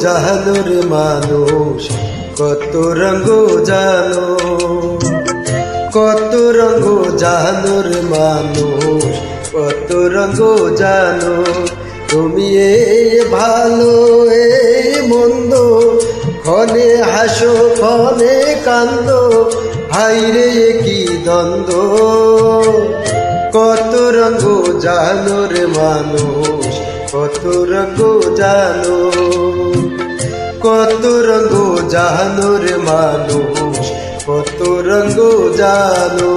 জানো রে মানুষ, কত রঙ্গ জানো, কত রঙ্গ জানো রে মানুষ, কত রঙ্গ জানো। তুমি এই ভালো এই মন্দ, ক্ষণে হাসো ক্ষণে কান্দো, হাইরে কি দ্বন্দ্ব। কত রঙ্গ জানো রে মানুষ, কত রঙ্গ জানো, কত রঙ্গ জানো রে মানুষ, কত রঙ্গ জানো।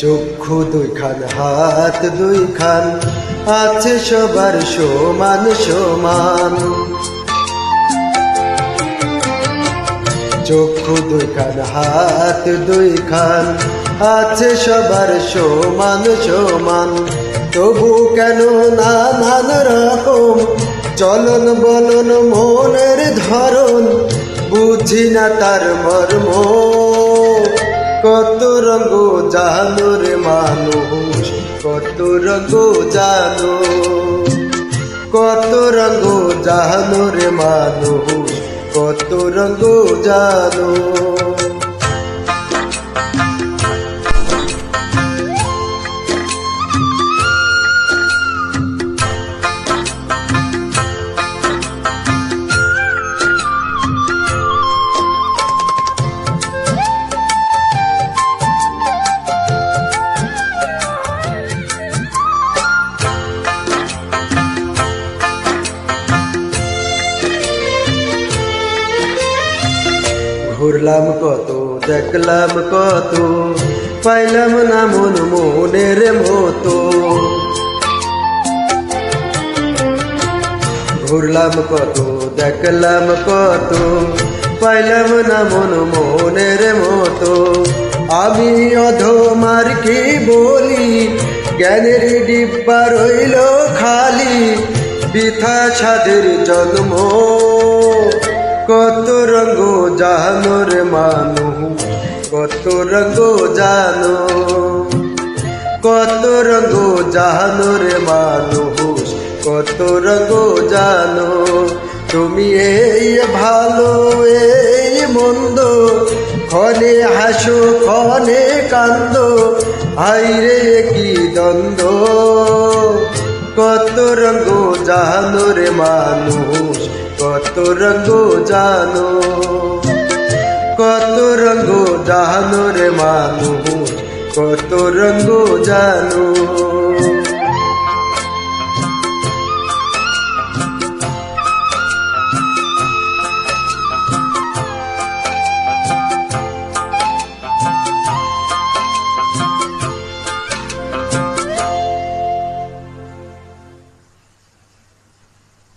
চক্ষু দুইখান হাত দুইখান, আছে সবার সমান সমান। চক্ষু দুইখান হাত দুইখান, আছে সবার সমান সমান। তবু কেন নানান রকম চলন বলন মনের ধরন, বুঝি না তার মর্ম। কত রঙ্গ জানো রে মানুষ, কত রঙ্গ জানো, কত রঙ্গ জানো রে মানুষ, কত রঙ্গ জানো। ঘুরলাম কত দেখলাম কত, পাইলাম না মন মনের মতো। ঘুরলাম কত দেখলাম কত, পাইলাম না মন মনের মতো। আমি অধমার কি বলি, জ্ঞানের ডিব্বা রইল খালি, বৃথা ছাদের জন্ম। কত রঙ্গ জানো রে মানুষ, কত রঙ্গ জানো, কত রঙ্গ জানো রে মানুষ, কত রঙ্গ জানো। তুমি এই ভালো এই মন্দ, ক্ষণে হাসো ক্ষণে কান্দো, হাইরে কি দ্বন্দ্ব। কত রঙ্গ জানো রে মানুষ, কত রঙ্গ জানো, কত রঙ্গ জানো রে মানুষ, কত রঙ্গ জানো।